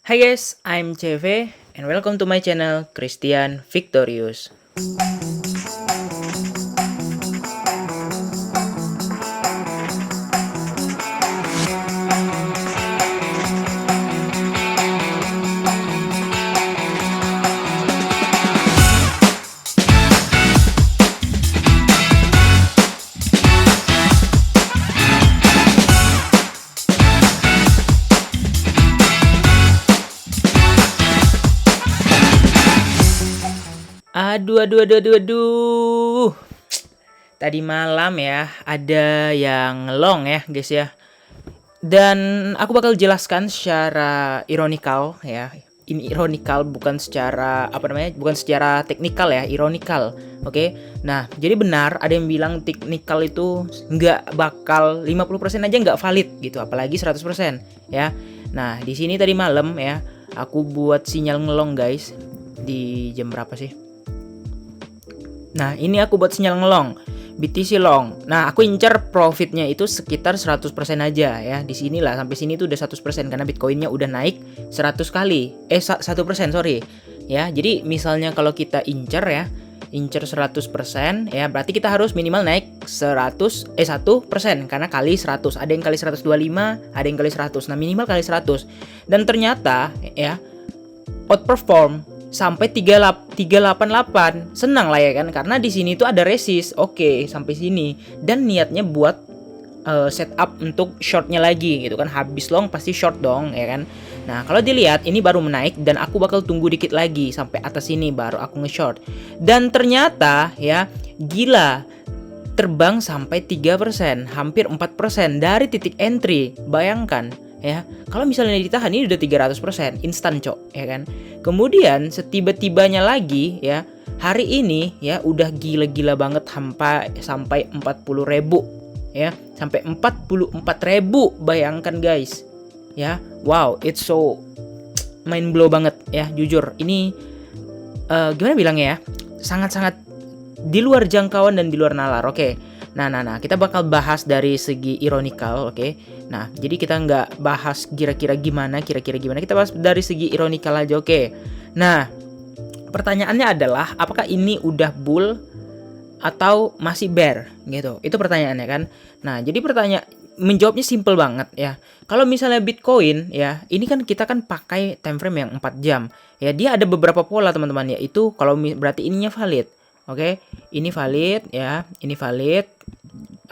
Hi guys, I'm CV and welcome to my channel Christian Victorious. Aduh. Tadi malam ya ada yang long ya guys ya. Dan aku bakal jelaskan secara ironikal ya. Ini ironikal bukan secara bukan secara teknikal ya, ironikal. Oke. Nah, jadi benar ada yang bilang teknikal itu nggak bakal 50% aja nggak valid gitu, apalagi 100% ya. Nah, di sini tadi malam ya, aku buat sinyal ngelong guys. Di jam berapa sih? Nah, ini aku buat sinyal ngelong. BTC long. Nah, aku incer profitnya itu sekitar 100% aja ya. Di sinilah sampai sini tuh udah 100% karena Bitcoinnya udah naik 100 kali. 1% sorry. Ya, jadi misalnya kalau kita incer 100% ya, berarti kita harus minimal naik 1% karena kali 100. Ada yang kali 125, ada yang kali 100. Nah, minimal kali 100. Dan ternyata ya outperform sampai 388. Senang lah ya kan, karena di sini tuh ada resist. Oke, sampai sini. Dan niatnya buat setup untuk shortnya lagi gitu kan. Habis long pasti short dong ya kan. Nah, kalau dilihat ini baru menaik dan aku bakal tunggu dikit lagi sampai atas sini baru aku nge-short. Dan ternyata ya gila, terbang sampai 3%, hampir 4% dari titik entry. Bayangkan ya, kalau misalnya ditahan ini udah 300% instan cok ya kan. Kemudian setiba-tibanya lagi ya, hari ini ya udah gila-gila banget sampai 40.000 ya, sampai 44.000. Bayangkan guys ya. Wow, it's so mind blow banget ya, jujur ini gimana bilangnya ya, sangat-sangat di luar jangkauan dan di luar nalar. Oke. Nah, kita bakal bahas dari segi ironikal, oke. Nah, jadi kita nggak bahas kira-kira gimana, kita bahas dari segi ironikal aja, oke. Nah, pertanyaannya adalah apakah ini udah bull atau masih bear gitu. Itu pertanyaannya kan. Nah, jadi menjawabnya simple banget ya. Kalau misalnya Bitcoin ya, ini kan kita kan pakai time frame yang 4 jam. Ya, dia ada beberapa pola teman-teman, yaitu kalau berarti ininya valid. Oke, ini valid ya, ini valid.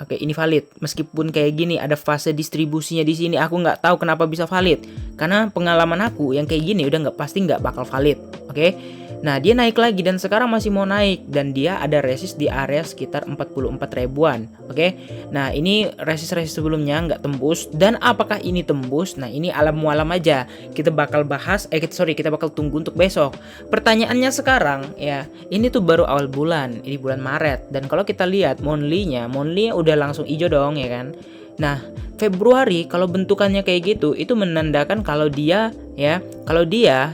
Oke, ini valid. Meskipun kayak gini ada fase distribusinya di sini, aku nggak tahu kenapa bisa valid. Karena pengalaman aku yang kayak gini udah nggak bakal valid. Oke. Nah, dia naik lagi dan sekarang masih mau naik dan dia ada resist di area sekitar 44 ribuan. Oke. Nah, ini resist sebelumnya nggak tembus, dan apakah ini tembus? Nah, ini alam mualam aja. Kita bakal bahas kita bakal tunggu untuk besok. Pertanyaannya sekarang ya, ini tuh baru awal bulan, ini bulan Maret, dan kalau kita lihat monthly-nya udah langsung hijau dong ya kan. Nah, Februari kalau bentukannya kayak gitu, itu menandakan kalau dia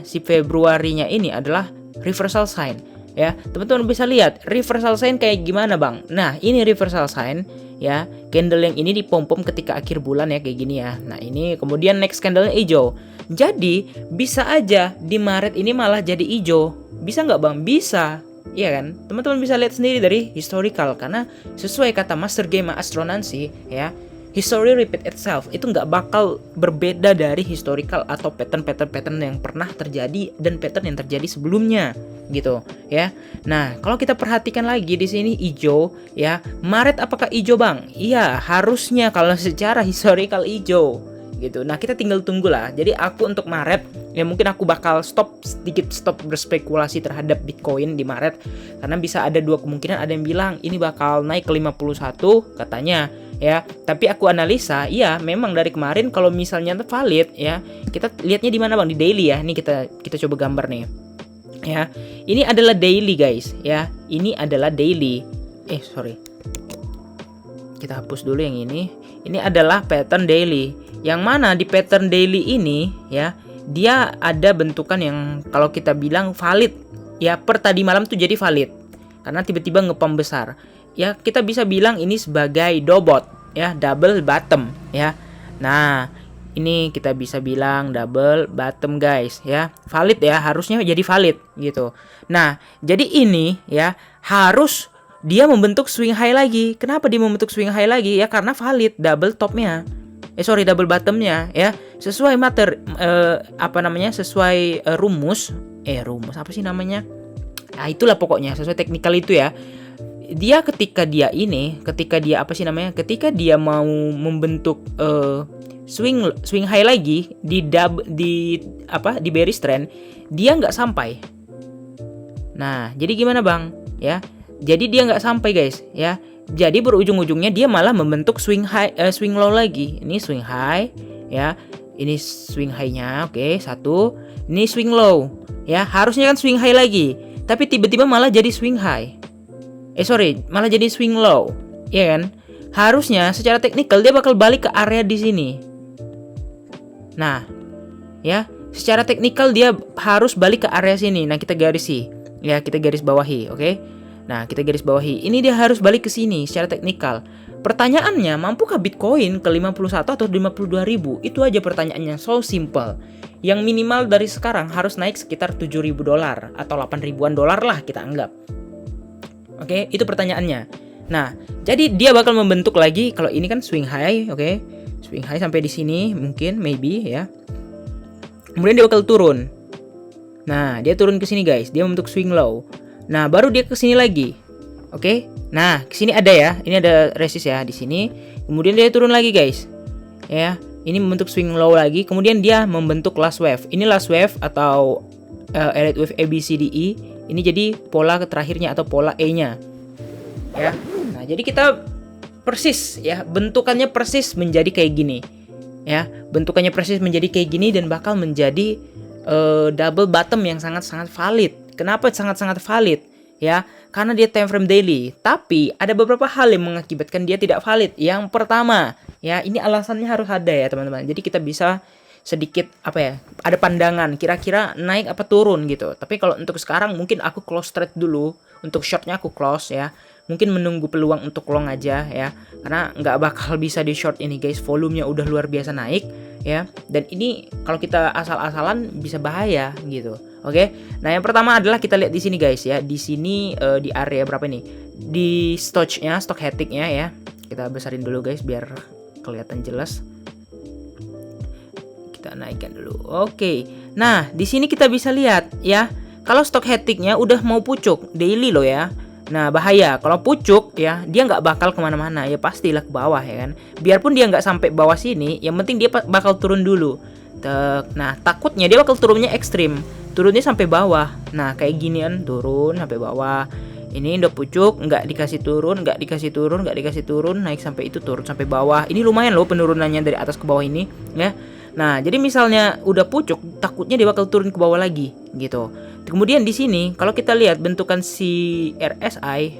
si Februarinya ini adalah reversal sign ya. Teman-teman bisa lihat reversal sign kayak gimana bang. Nah, ini reversal sign ya, candle yang ini dipom-pom ketika akhir bulan ya, kayak gini ya. Nah, ini kemudian next candle hijau. Jadi bisa aja di Maret ini malah jadi hijau. Bisa nggak bang? Bisa. Iya kan? Teman-teman bisa lihat sendiri dari historical, karena sesuai kata Master Game Astronancy ya, history repeat itself. Itu nggak bakal berbeda dari historical atau pattern yang pernah terjadi dan pattern yang terjadi sebelumnya gitu ya. Nah, kalau kita perhatikan lagi di sini hijau ya. Maret apakah hijau bang? Iya, harusnya kalau secara historical hijau gitu. Nah, kita tinggal tunggu lah. Jadi aku untuk Maret ya mungkin aku bakal stop berspekulasi terhadap Bitcoin di Maret, karena bisa ada dua kemungkinan. Ada yang bilang ini bakal naik ke 51 katanya ya, tapi aku analisa iya memang dari kemarin kalau misalnya valid ya. Kita lihatnya di mana bang? Di daily ya. Ini kita coba gambar nih ya. Ini adalah daily guys ya, ini adalah daily. Sorry, kita hapus dulu yang ini. Ini adalah pattern daily, yang mana di pattern daily ini ya, dia ada bentukan yang kalau kita bilang valid ya, per tadi malam tuh jadi valid karena tiba-tiba ngepump besar ya. Kita bisa bilang ini sebagai dobot ya, double bottom ya. Nah, Ini kita bisa bilang double bottom guys ya. Valid ya, harusnya jadi valid gitu. Nah, jadi ini ya harus dia membentuk swing high lagi. Kenapa dia membentuk swing high lagi? Ya karena valid double topnya. Double bottomnya ya. Sesuai sesuai rumus apa sih namanya? Nah, itulah pokoknya sesuai teknikal itu ya. Ketika dia mau membentuk swing high lagi di bearish trend, dia nggak sampai. Nah, jadi gimana bang? Ya, jadi dia nggak sampai guys. Ya, jadi berujung-ujungnya dia malah membentuk swing low lagi. Ini swing high, ya. Ini swing high-nya, oke, satu. Ini swing low, ya. Harusnya kan swing high lagi, tapi tiba-tiba malah jadi swing high. Malah jadi swing low, ya kan? Harusnya secara teknikal dia bakal balik ke area di sini. Nah, ya, secara teknikal dia harus balik ke area sini. Nah, kita garis bawahi, oke? Nah, kita garis bawahi. Ini dia harus balik ke sini secara teknikal. Pertanyaannya, mampukah Bitcoin ke 51 atau 52 ribu? Itu aja pertanyaannya, so simple. Yang minimal dari sekarang harus naik sekitar 7.000 dolar atau 8 ribuan dolar lah kita anggap. Oke, itu pertanyaannya. Nah, jadi dia bakal membentuk lagi. Kalau ini kan swing high, oke? Swing high sampai di sini mungkin, maybe ya. Kemudian dia bakal turun. Nah, dia turun ke sini guys. Dia membentuk swing low. Nah, baru dia ke sini lagi. Oke. Nah, ke sini ada ya. Ini ada resist ya di sini. Kemudian dia turun lagi guys. Ya, ini membentuk swing low lagi. Kemudian dia membentuk last wave. Ini last wave atau elite wave ABCDE. Ini jadi pola terakhirnya atau pola E-nya. Ya. Nah, jadi kita persis ya, bentukannya persis menjadi kayak gini. Ya, bentukannya persis menjadi kayak gini dan bakal menjadi double bottom yang sangat-sangat valid. Kenapa sangat-sangat valid? Ya, karena dia time frame daily. Tapi ada beberapa hal yang mengakibatkan dia tidak valid. Yang pertama, ya ini alasannya harus ada ya teman-teman. Jadi kita bisa sedikit ada pandangan kira-kira naik apa turun gitu. Tapi kalau untuk sekarang mungkin aku close trade dulu. Untuk shortnya aku close ya. Mungkin menunggu peluang untuk long aja ya. Karena nggak bakal bisa di short ini guys. Volumenya udah luar biasa naik ya. Dan ini kalau kita asal-asalan bisa bahaya gitu. Oke. Nah, yang pertama adalah kita lihat di sini guys ya. Di sini di area berapa nih? Di stochastic-nya ya. Kita besarin dulu guys biar kelihatan jelas. Kita naikkan dulu. Oke. Nah, di sini kita bisa lihat ya. Kalau stochastic-nya udah mau pucuk daily loh ya. Nah, bahaya. Kalau pucuk ya, dia nggak bakal kemana-mana. Ya pastilah ke bawah ya kan. Biarpun dia nggak sampai bawah sini, yang penting dia bakal turun dulu. Nah, takutnya dia bakal turunnya ekstrim. Turunnya sampai bawah. Nah, kayak ginian turun sampai bawah. Ini udah pucuk, nggak dikasih turun, naik sampai itu turun sampai bawah. Ini lumayan loh penurunannya dari atas ke bawah ini, ya. Nah, jadi misalnya udah pucuk, takutnya dia bakal turun ke bawah lagi, gitu. Kemudian di sini, kalau kita lihat bentukan si RSI,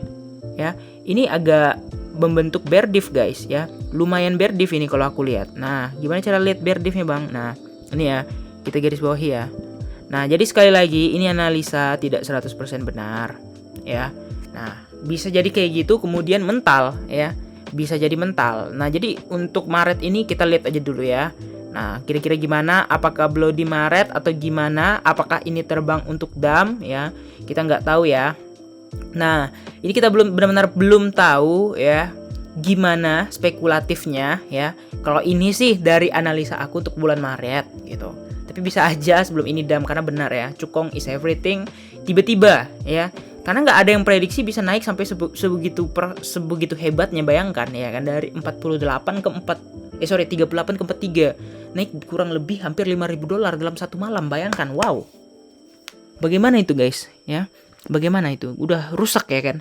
ya, ini agak membentuk bear div guys, ya. Lumayan bear div ini kalau aku lihat. Nah, gimana cara lihat bear divnya bang? Nah, ini ya, kita garis bawahi ya. Nah, jadi sekali lagi, ini analisa tidak 100% benar, ya. Nah, bisa jadi kayak gitu, kemudian mental, ya. Bisa jadi mental. Nah, jadi untuk Maret ini kita lihat aja dulu ya. Nah, kira-kira gimana? Apakah bloody Maret atau gimana? Apakah ini terbang untuk dam? Ya, kita nggak tahu ya. Nah, ini kita benar-benar belum tahu ya gimana spekulatifnya ya. Kalau ini sih dari analisa aku untuk bulan Maret gitu. Tapi bisa aja sebelum ini dam karena benar ya. Cukong is everything. Tiba-tiba ya. Karena nggak ada yang prediksi bisa naik sampai sebegitu hebatnya, bayangkan ya kan, dari 38 ke 38 ke 43 naik kurang lebih hampir 5.000 dolar dalam satu malam, bayangkan. Wow, bagaimana itu guys ya, bagaimana itu, udah rusak ya kan.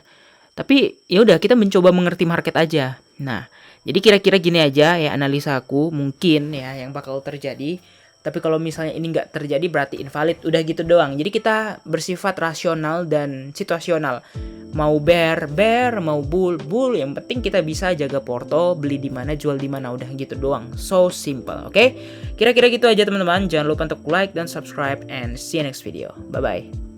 Tapi ya udah, kita mencoba mengerti market aja. Nah, jadi kira-kira gini aja ya analisa aku mungkin ya yang bakal terjadi. Tapi kalau misalnya ini nggak terjadi berarti invalid. Udah gitu doang. Jadi kita bersifat rasional dan situasional. Mau bear, mau bull. Yang penting kita bisa jaga porto, beli di mana, jual di mana. Udah gitu doang. So simple, oke? Kira-kira gitu aja teman-teman. Jangan lupa untuk like dan subscribe and see you next video. Bye-bye.